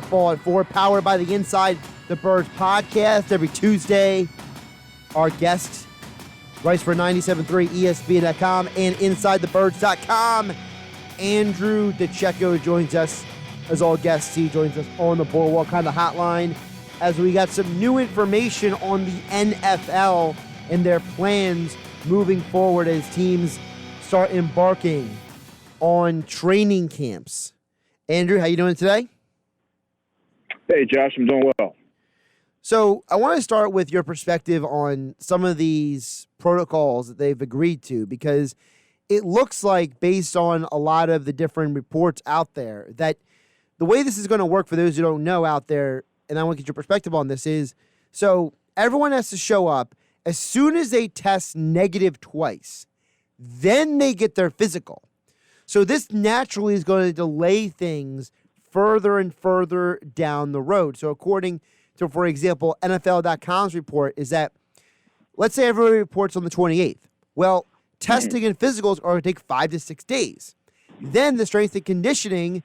Football at 4, powered by the Inside the Birds podcast. Every Tuesday, our guest writes for 97.3 ESPN.com and InsideTheBirds.com. Andrew DiCecco joins us as all guests. He joins us on the Boardwalk kind of hotline as we got some new information on the NFL and their plans moving forward as teams start embarking on training camps. Andrew, how you doing today? Hey, Josh, I'm doing well. So I want to start with your perspective on some of these protocols that they've agreed to, because it looks like, based on a lot of the different reports out there, that the way this is going to work for those who don't know out there, and I want to get your perspective on this, is so everyone has to show up as soon as they test negative twice. Then they get their physical. So this naturally is going to delay things further and further down the road. So according to, for example, NFL.com's report is that, let's say everybody reports on the 28th. Well, testing and physicals are going to take 5 to 6 days. Then the strength and conditioning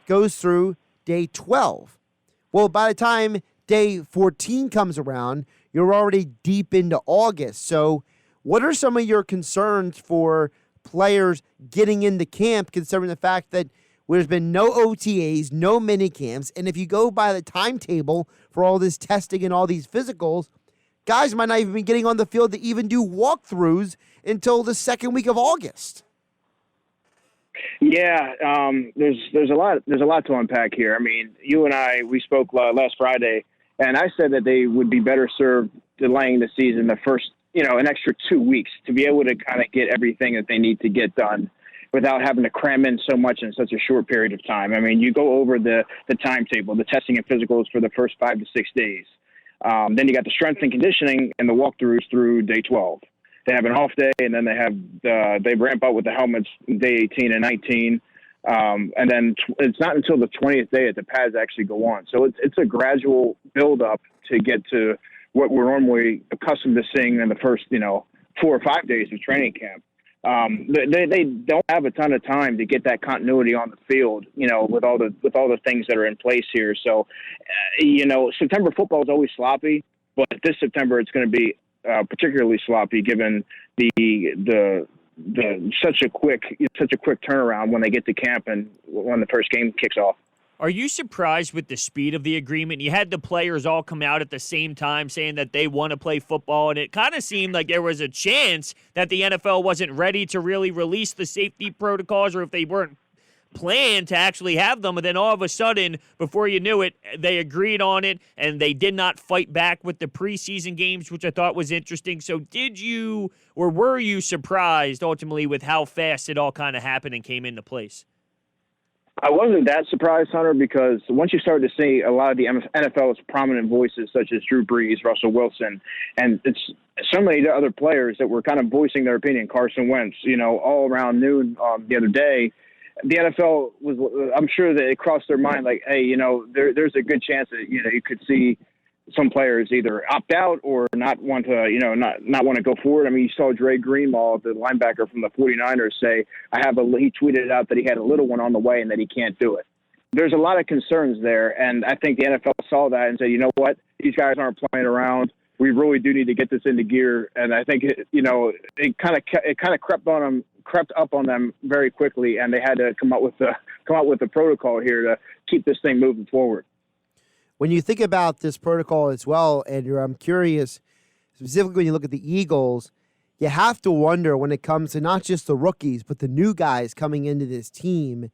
goes through day 12. Well, by the time day 14 comes around, you're already deep into August. So what are some of your concerns for players getting into camp, considering the fact that there's been no OTAs, no mini camps, and if you go by the timetable for all this testing and all these physicals, guys might not even be getting on the field to even do walkthroughs until the second week of August. Yeah, there's a lot to unpack here. I mean, you and I, we spoke last Friday, and I said that they would be better served delaying the season the first, an extra 2 weeks to be able to kind of get everything that they need to get done without having to cram in so much in such a short period of time. I mean, you go over the timetable, the testing and physicals for the first 5 to 6 days. Then you got the strength and conditioning and the walkthroughs through day 12. They have an off day, and then they ramp up with the helmets day 18 and 19. And then it's not until the 20th day that the pads actually go on. So it's a gradual build-up to get to what we're normally accustomed to seeing in the first, 4 or 5 days of training camp. They don't have a ton of time to get that continuity on the field, with all the things that are in place here. So, September football is always sloppy, but this September it's going to be particularly sloppy given the such a quick turnaround when they get to camp and when the first game kicks off. Are you surprised with the speed of the agreement? You had the players all come out at the same time saying that they want to play football, and it kind of seemed like there was a chance that the NFL wasn't ready to really release the safety protocols, or if they weren't planned to actually have them. And then all of a sudden, before you knew it, they agreed on it, and they did not fight back with the preseason games, which I thought was interesting. So did you, or were you surprised ultimately with how fast it all kind of happened and came into place? I wasn't that surprised, Hunter, because once you start to see a lot of the NFL's prominent voices, such as Drew Brees, Russell Wilson, and it's so many other players that were kind of voicing their opinion, Carson Wentz, all around noon the other day, the NFL I'm sure that it crossed their mind like, hey, there's a good chance that, you could see some players either opt out or not want to, not want to go forward. I mean, you saw Dre Greenlaw, the linebacker from the 49ers, say, he tweeted out that he had a little one on the way and that he can't do it. There's a lot of concerns there. And I think the NFL saw that and said, you know what, these guys aren't playing around. We really do need to get this into gear. And I think, it kind of crept up on them very quickly. And they had to come up with the protocol here to keep this thing moving forward. When you think about this protocol as well, Andrew, I'm curious, specifically when you look at the Eagles, you have to wonder when it comes to not just the rookies, but the new guys coming into this team.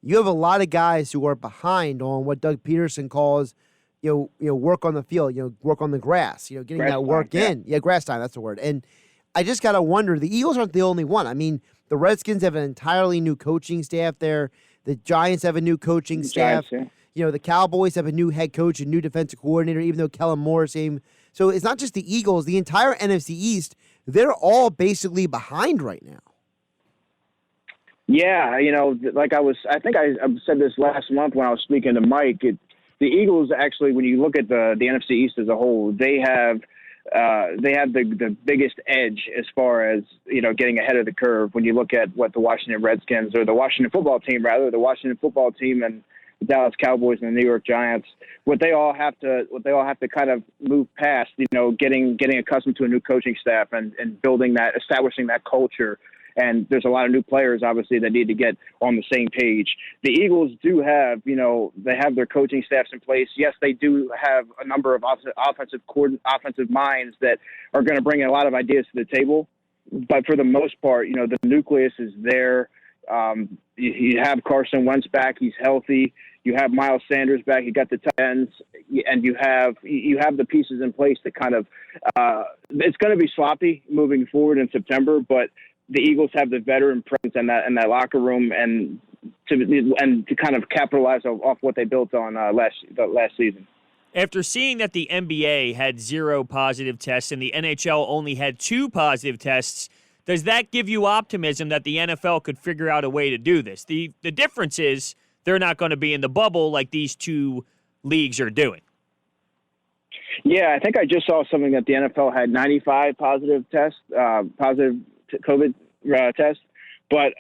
You have a lot of guys who are behind on what Doug Peterson calls, work on the field, work on the grass, getting grass that work time, in. Yeah, grass time, that's the word. And I just got to wonder, the Eagles aren't the only one. I mean, the Redskins have an entirely new coaching staff there. The Giants have a new coaching staff. Giants, the Cowboys have a new head coach, a new defensive coordinator, even though Kellen Moore same. So it's not just the Eagles. The entire NFC East, they're all basically behind right now. Yeah, I think I said this last month when I was speaking to Mike. The Eagles actually, when you look at the NFC East as a whole, they have the biggest edge as far as getting ahead of the curve. When you look at what the Washington Redskins or the Washington football team and the Dallas Cowboys and the New York Giants. What they all have to kind of move past, getting accustomed to a new coaching staff and establishing that culture. And there's a lot of new players, obviously, that need to get on the same page. The Eagles do have, they have their coaching staffs in place. Yes, they do have a number of offensive minds that are going to bring a lot of ideas to the table. But for the most part, the nucleus is there. You have Carson Wentz back; he's healthy. You have Miles Sanders back. You got the tight ends, and you have the pieces in place to kind of. It's going to be sloppy moving forward in September, but the Eagles have the veteran presence in that locker room, and to kind of capitalize off what they built on last season. After seeing that the NBA had 0 positive tests and the NHL only had 2 positive tests, does that give you optimism that the NFL could figure out a way to do this? The difference is they're not going to be in the bubble like these 2 leagues are doing. Yeah, I think I just saw something that the NFL had 95 positive tests, positive COVID tests. But,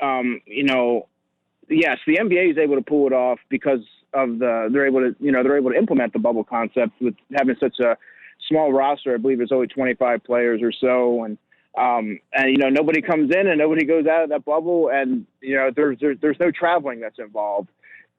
yes, the NBA is able to pull it off because of they're able to implement the bubble concept with having such a small roster. I believe there's only 25 players or so, and nobody comes in and nobody goes out of that bubble, and there's no traveling that's involved.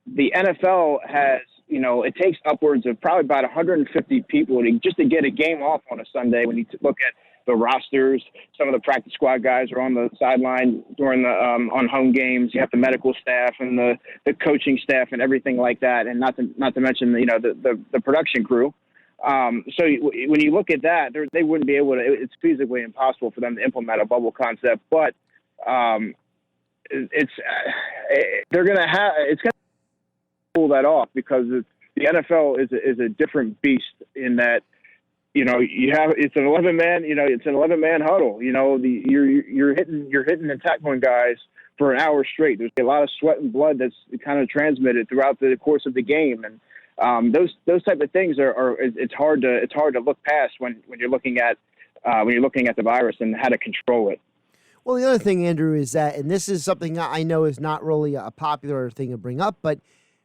The NFL has it takes upwards of probably about 150 people just to get a game off on a Sunday. When you look at the rosters, some of the practice squad guys are on the sideline during the on home games. You have the medical staff and the coaching staff and everything like that, and not to mention the production crew. So when you look at that, they wouldn't be able to. It's physically impossible for them to implement a bubble concept. But it's going to pull that off because the NFL is a different beast in that. It's an 11-man huddle. You're hitting and tackling guys for an hour straight. There's a lot of sweat and blood that's kind of transmitted throughout the course of the game, and those type of things it's hard to look past when you're looking at the virus and how to control it. Well, the other thing, Andrew, is that, and this is something I know is not really a popular thing to bring up, but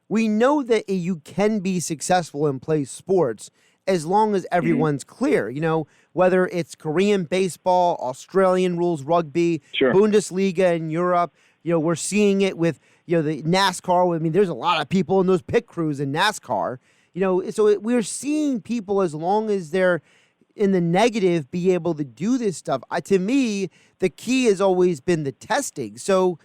we know that you can be successful and play sports as long as everyone's clear, whether it's Korean baseball, Australian rules rugby, sure. Bundesliga in Europe. We're seeing it with, the NASCAR. I mean, there's a lot of people in those pit crews in NASCAR. So we're seeing people, as long as they're in the negative, be able to do this stuff. To me, the key has always been the testing. So,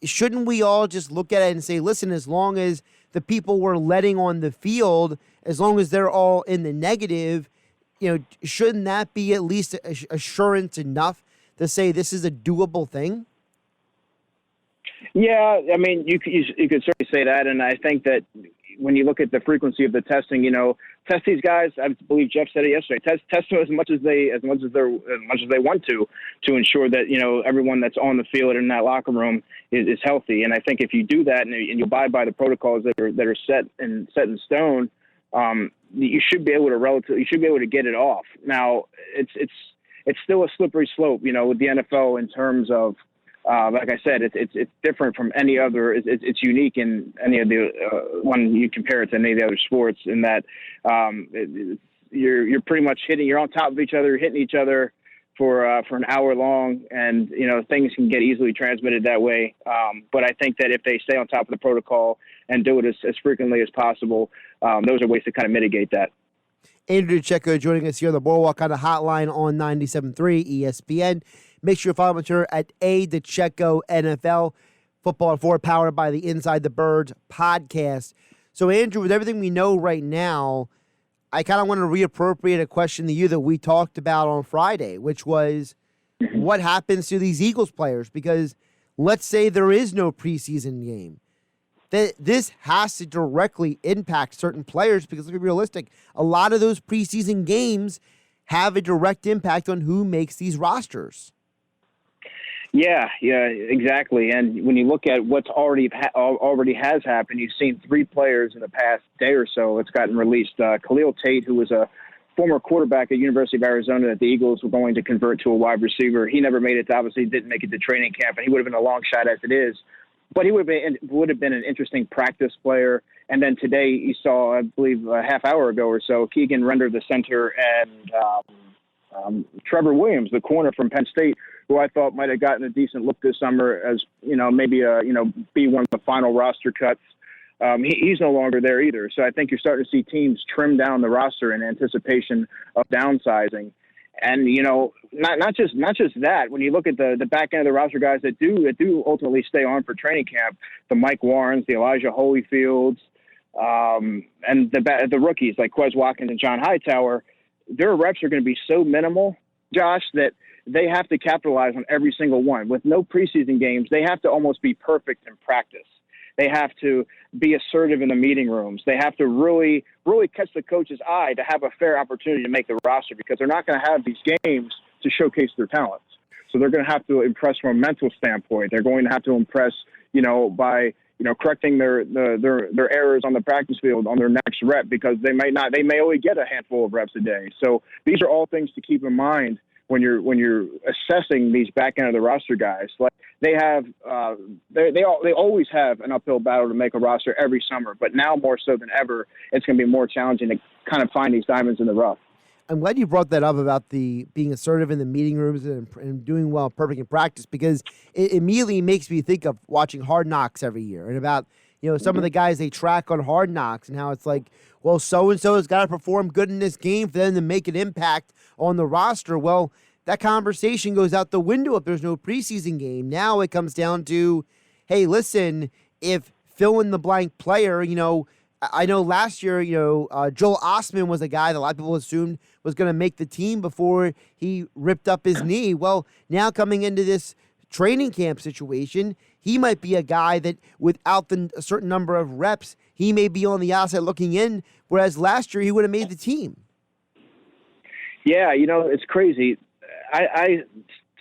shouldn't we all just look at it and say, listen, as long as the people we're letting on the field, as long as they're all in the negative, shouldn't that be at least assurance enough to say this is a doable thing? Yeah, I mean, you could certainly say that, and I think that when you look at the frequency of the testing, test these guys. I believe Jeff said it yesterday. Test them as much as they want to ensure that everyone that's on the field and in that locker room is healthy. And I think if you do that and you abide by the protocols that are set in stone, you should be able to get it off. Now it's still a slippery slope, with the NFL in terms of. Like I said, it's different from any other. It's unique in any of the when you compare it to any of the other sports. In that you're pretty much you're on top of each other, hitting each other for an hour long, and things can get easily transmitted that way. But I think that if they stay on top of the protocol and do it as frequently as possible, those are ways to kind of mitigate that. Andrew DiCecco joining us here on the Boardwalk on the hotline on 97.3 ESPN. Make sure you follow him on Twitter at @DiCecco NFL. Football at 4, powered by the Inside the Birds podcast. So, Andrew, with everything we know right now, I kind of want to reappropriate a question to you that we talked about on Friday, which was what happens to these Eagles players? Because let's say there is no preseason game. This has to directly impact certain players because, let's be realistic, a lot of those preseason games have a direct impact on who makes these rosters. Yeah, exactly. And when you look at what's already has happened, you've seen 3 players in the past day or so that's gotten released. Khalil Tate, who was a former quarterback at University of Arizona that the Eagles were going to convert to a wide receiver. He never made it. Obviously, didn't make it to training camp, and he would have been a long shot as it is. but he would have been an interesting practice player. And then today you saw, I believe, a half hour ago or so, Keegan Render, the center, and Trevor Williams, the corner from Penn State, who I thought might have gotten a decent look this summer as, maybe be one of the final roster cuts. He's no longer there either. So I think you're starting to see teams trim down the roster in anticipation of downsizing. And, not just that, when you look at the back end of the roster guys that do ultimately stay on for training camp, the Mike Warrens, the Elijah Holyfields, and the rookies like Quez Watkins and John Hightower, their reps are going to be so minimal, Josh, that they have to capitalize on every single one. With no preseason games, they have to almost be perfect in practice. They have to be assertive in the meeting rooms. They have to really, really catch the coach's eye to have a fair opportunity to make the roster, because they're not going to have these games to showcase their talents. So they're going to have to impress from a mental standpoint. They're going to have to impress, by correcting their errors on the practice field on their next rep, because they may only get a handful of reps a day. So these are all things to keep in mind when you're assessing these back end of the roster guys. Like they always have an uphill battle to make a roster every summer, but now more so than ever, it's going to be more challenging to kind of find these diamonds in the rough. I'm glad you brought that up about the being assertive in the meeting rooms and doing well, perfect in practice, because it immediately makes me think of watching Hard Knocks every year and about some of the guys they track on Hard Knocks and how it's like, well, so-and-so has got to perform good in this game for them to make an impact on the roster. Well, that conversation goes out the window if there's no preseason game. Now it comes down to, hey, listen, if fill-in-the-blank player, I know last year, Joel Osman was a guy that a lot of people assumed was going to make the team before he ripped up his knee. Well, now coming into this training camp situation, he might be a guy that without a certain number of reps, he may be on the outside looking in, whereas last year he would have made the team. Yeah, it's crazy. I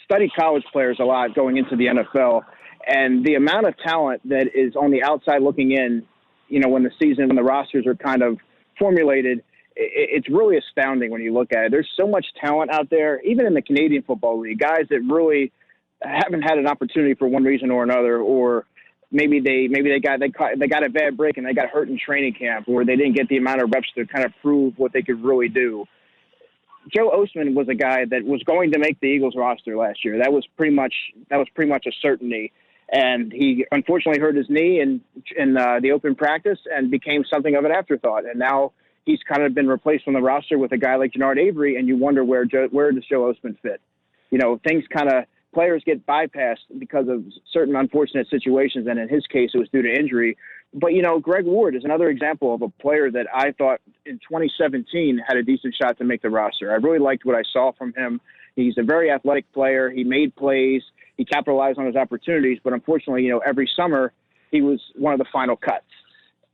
study college players a lot going into the NFL, and the amount of talent that is on the outside looking in, when the rosters are kind of formulated, it's really astounding when you look at it. There's so much talent out there, even in the Canadian Football League, guys that really haven't had an opportunity for one reason or another, or maybe they got a bad break and they got hurt in training camp, or they didn't get the amount of reps to kind of prove what they could really do. Joe Osman was a guy that was going to make the Eagles roster last year. That was pretty much a certainty. And he unfortunately hurt his knee in the open practice and became something of an afterthought. And now he's kind of been replaced on the roster with a guy like Jannard Avery, and you wonder where does Joe Osman fit? Players get bypassed because of certain unfortunate situations, and in his case, it was due to injury. But, Greg Ward is another example of a player that I thought in 2017 had a decent shot to make the roster. I really liked what I saw from him. He's a very athletic player. He made plays. He capitalized on his opportunities. But unfortunately, every summer he was one of the final cuts.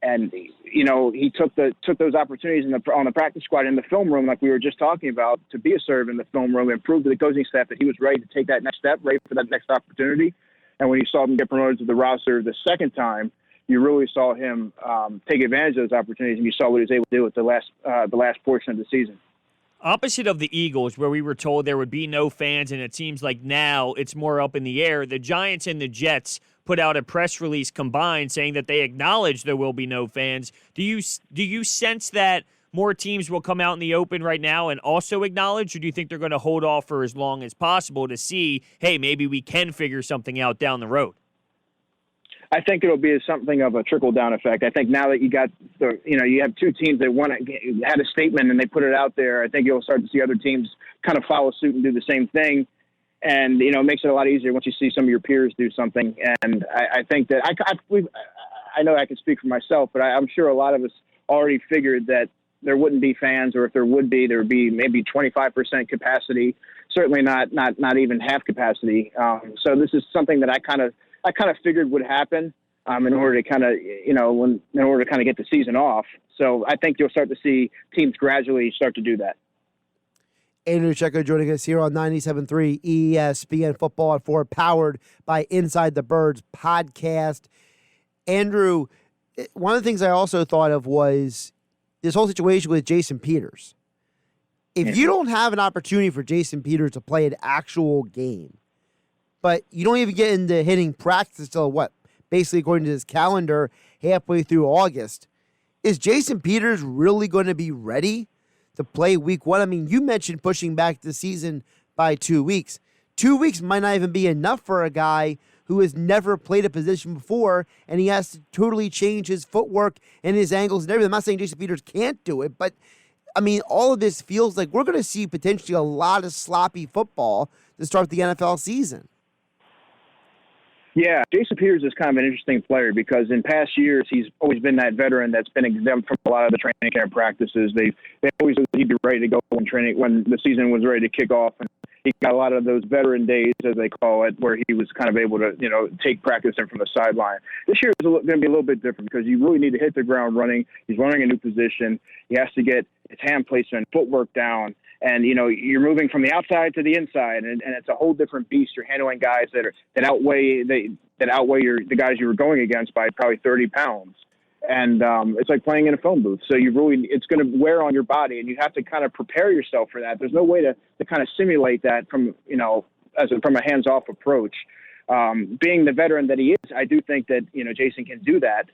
And, he took those opportunities on the practice squad in the film room, like we were just talking about, to be assertive in the film room and prove to the coaching staff that he was ready to take that next step, ready for that next opportunity. And when you saw him get promoted to the roster the second time, you really saw him take advantage of those opportunities, and you saw what he was able to do with the last portion of the season. Opposite of the Eagles, where we were told there would be no fans, and it seems like now it's more up in the air, the Giants and the Jets put out a press release combined saying that they acknowledge there will be no fans. Do you sense that more teams will come out in the open right now and also acknowledge, or do you think they're going to hold off for as long as possible to see, hey, maybe we can figure something out down the road? I think it'll be something of a trickle-down effect. I think now that you got you have two teams that had a statement and they put it out there, I think you'll start to see other teams kind of follow suit and do the same thing. And, it makes it a lot easier once you see some of your peers do something. And I think that I know I can speak for myself, but I'm sure a lot of us already figured that there wouldn't be fans, or if there would be maybe 25% capacity, certainly not even half capacity. So this is something that I kind of figured would happen in order to kind of get the season off. So I think you'll start to see teams gradually start to do that. Andrew DiCecco joining us here on 97.3 ESPN Football at 4, powered by Inside the Birds podcast. Andrew, one of the things I also thought of was this whole situation with Jason Peters. If you don't have an opportunity for Jason Peters to play an actual game, but you don't even get into hitting practice until basically according to this calendar, halfway through August. Is Jason Peters really going to be ready to play week 1? I mean, you mentioned pushing back the season by 2 weeks. 2 weeks might not even be enough for a guy who has never played a position before, and he has to totally change his footwork and his angles and everything. I'm not saying Jason Peters can't do it, but, I mean, all of this feels like we're going to see potentially a lot of sloppy football to start the NFL season. Yeah, Jason Peters is kind of an interesting player because in past years he's always been that veteran that's been exempt from a lot of the training camp practices. They always knew he'd be ready to go when the season was ready to kick off, and he got a lot of those veteran days, as they call it, where he was kind of able to take practice in from the sideline. This year is going to be a little bit different because you really need to hit the ground running. He's running a new position. He has to get his hand placement, footwork down. And, you're moving from the outside to the inside, and it's a whole different beast. You're handling guys that outweigh the guys you were going against by probably 30 pounds. And it's like playing in a phone booth. So it's going to wear on your body, and you have to kind of prepare yourself for that. There's no way to kind of simulate that from a hands-off approach. Being the veteran that he is, I do think that, Jason can do that.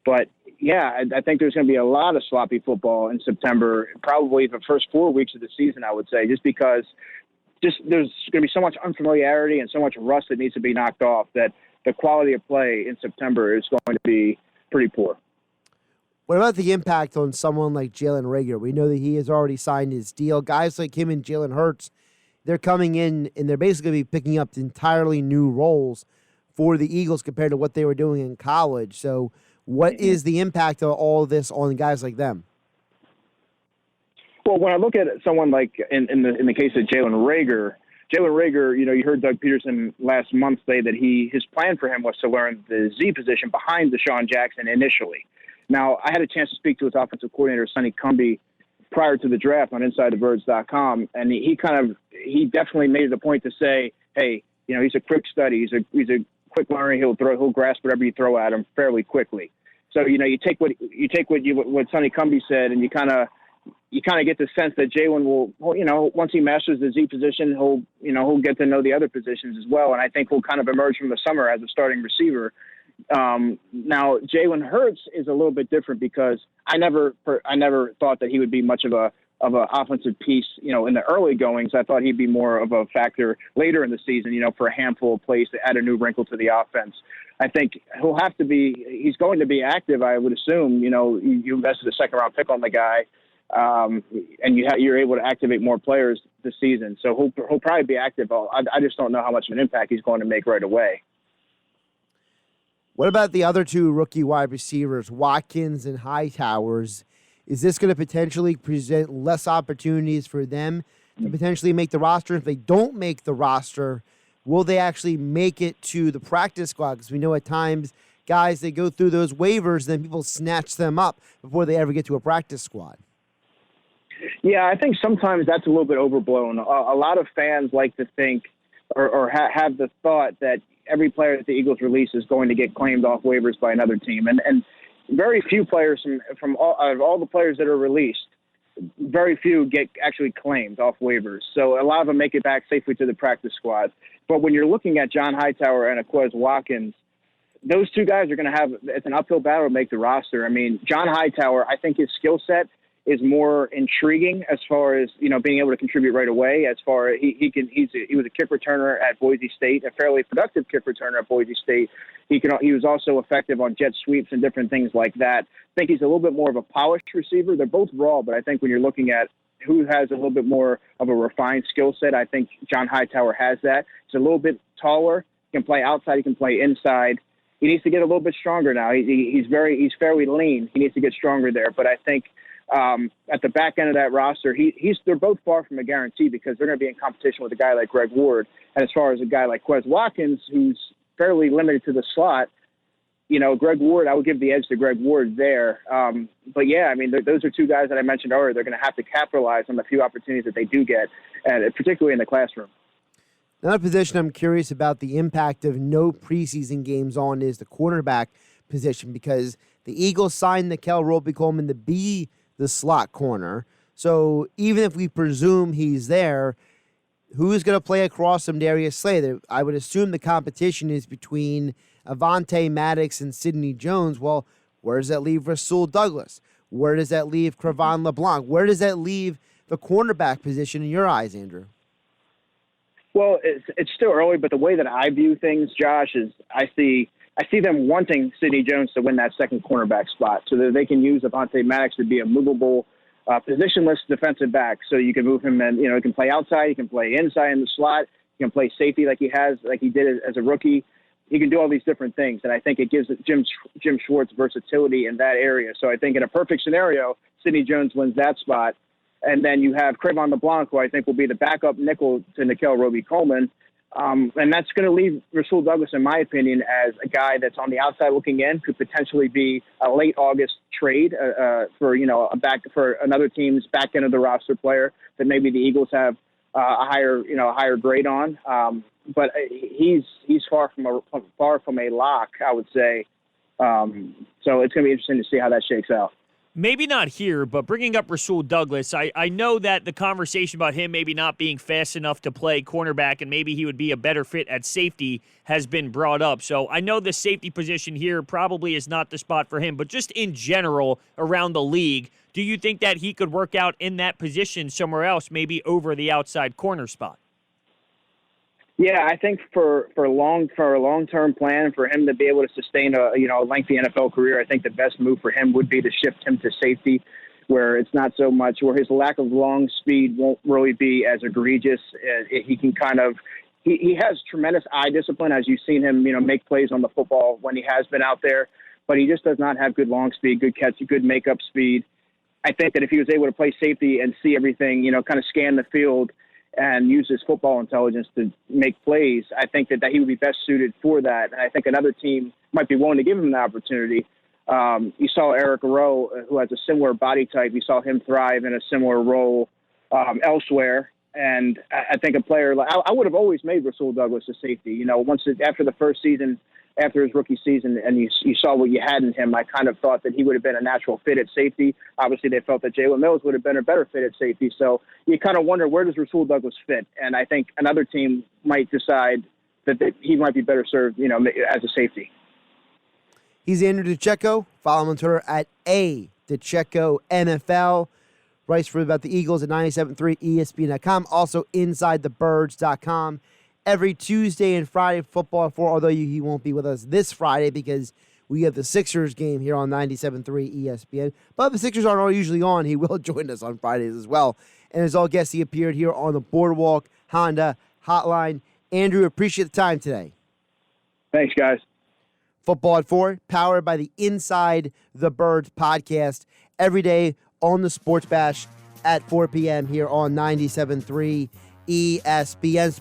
But, yeah, I think there's going to be a lot of sloppy football in September, probably the first 4 weeks of the season, I would say, just because there's going to be so much unfamiliarity and so much rust that needs to be knocked off that the quality of play in September is going to be pretty poor. What about the impact on someone like Jalen Reagor? We know that he has already signed his deal. Guys like him and Jalen Hurts, they're coming in and they're basically going to be picking up entirely new roles for the Eagles compared to what they were doing in college. So what is the impact of all of this on guys like them? Well, when I look at someone like in the case of Jalen Reagor, you heard Doug Peterson last month say that his plan for him was to learn the Z position behind Deshaun Jackson initially. Now, I had a chance to speak to his offensive coordinator, Sonny Cumbie, prior to the draft on InsideTheBirds.com, and he definitely made it a point to say, hey, he's a quick study, he's a quick learner, he'll grasp whatever you throw at him fairly quickly. So you take what Sonny Cumbie said, and you kind of get the sense that Jalen will, once he masters the Z position, he'll get to know the other positions as well, and I think he'll kind of emerge from the summer as a starting receiver. Now Jalen Hurts is a little bit different because I never thought that he would be much of an offensive piece, in the early goings. I thought he'd be more of a factor later in the season, for a handful of plays to add a new wrinkle to the offense. I think he's going to be active, I would assume. You invested a second-round pick on the guy, and you're able to activate more players this season. So he'll probably be active. I just don't know how much of an impact he's going to make right away. What about the other two rookie wide receivers, Watkins and Hightowers? Is this going to potentially present less opportunities for them to potentially make the roster? If they don't make the roster, will they actually make it to the practice squad? Because we know at times guys, they go through those waivers, then people snatch them up before they ever get to a practice squad. Yeah, I think sometimes that's a little bit overblown. A lot of fans like to think or have the thought that every player that the Eagles release is going to get claimed off waivers by another team. And very few players from all the players that are released, very few get actually claimed off waivers. So a lot of them make it back safely to the practice squad. But when you're looking at John Hightower and Quez Watkins, those two guys are going to have – it's an uphill battle to make the roster. I mean, John Hightower, I think his skill set is more intriguing as far as, being able to contribute right away. As far as he was a kick returner at Boise State, a fairly productive kick returner at Boise State. He was also effective on jet sweeps and different things like that. I think he's a little bit more of a polished receiver. They're both raw, but I think when you're looking at who has a little bit more of a refined skill set, I think John Hightower has that. He's a little bit taller. He can play outside. He can play inside. He needs to get a little bit stronger now. He's fairly lean. He needs to get stronger there. But I think at the back end of that roster, they're both far from a guarantee because they're going to be in competition with a guy like Greg Ward. And as far as a guy like Quez Watkins, who's fairly limited to the slot, Greg Ward, I would give the edge to Greg Ward there. But yeah, I mean, those are two guys that I mentioned earlier. They're going to have to capitalize on the few opportunities that they do get, and particularly in the classroom. Another position I'm curious about the impact of no preseason games on is the cornerback position, because the Eagles signed Nikel Roby-Coleman to be the slot corner. So even if we presume he's there, who's going to play across from Darius Slay? I would assume the competition is between Avonte Maddox and Sidney Jones. Well, where does that leave Rasul Douglas? Where does that leave Cre'Von LeBlanc? Where does that leave the cornerback position in your eyes, Andrew? Well, it's still early, but the way that I view things, Josh, is I see them wanting Sidney Jones to win that second cornerback spot so that they can use Avonte Maddox to be a movable, positionless defensive back. So you can move him and, he can play outside, he can play inside in the slot, he can play safety like he did as a rookie. He can do all these different things, and I think it gives Jim Schwartz versatility in that area. So I think in a perfect scenario, Sidney Jones wins that spot. And then you have Cre'Von LeBlanc, who I think will be the backup nickel to Nickel Roby-Coleman. And that's going to leave Rasul Douglas, in my opinion, as a guy that's on the outside looking in, could potentially be a late August trade for another team's back end of the roster player that maybe the Eagles have a higher grade on. But he's far from a lock, I would say. So it's going to be interesting to see how that shakes out. Maybe not here, but bringing up Rasul Douglas, I know that the conversation about him maybe not being fast enough to play cornerback and maybe he would be a better fit at safety has been brought up. So I know the safety position here probably is not the spot for him, but just in general around the league, do you think that he could work out in that position somewhere else, maybe over the outside corner spot? Yeah, I think for a long-term plan for him to be able to sustain a lengthy NFL career, I think the best move for him would be to shift him to safety, where it's not so much, where his lack of long speed won't really be as egregious. He can he has tremendous eye discipline, as you've seen him, make plays on the football when he has been out there, but he just does not have good long speed, good catch, good makeup speed. I think that if he was able to play safety and see everything, kind of scan the field and use his football intelligence to make plays, I think that he would be best suited for that. And I think another team might be willing to give him the opportunity. You saw Eric Rowe, who has a similar body type. You saw him thrive in a similar role elsewhere. And I think a player like I would have always made Rasul Douglas a safety. After the first season, after his rookie season, and you saw what you had in him, I kind of thought that he would have been a natural fit at safety. Obviously, they felt that Jalen Mills would have been a better fit at safety. So you kind of wonder, where does Rasul Douglas fit? And I think another team might decide that he might be better served, as a safety. He's Andrew DiCecco. Follow him on Twitter at @DiCecco NFL. Writes for about the Eagles at 97.3 ESPN.com. Also InsideTheBirds.com. Every Tuesday and Friday, football at 4, although he won't be with us this Friday because we have the Sixers game here on 97.3 ESPN. But the Sixers aren't usually on. He will join us on Fridays as well. And as all guests, he appeared here on the Boardwalk Honda Hotline. Andrew, appreciate the time today. Thanks, guys. Football at 4, powered by the Inside the Birds podcast, every day on the Sports Bash at 4 p.m. here on 97.3 ESPN.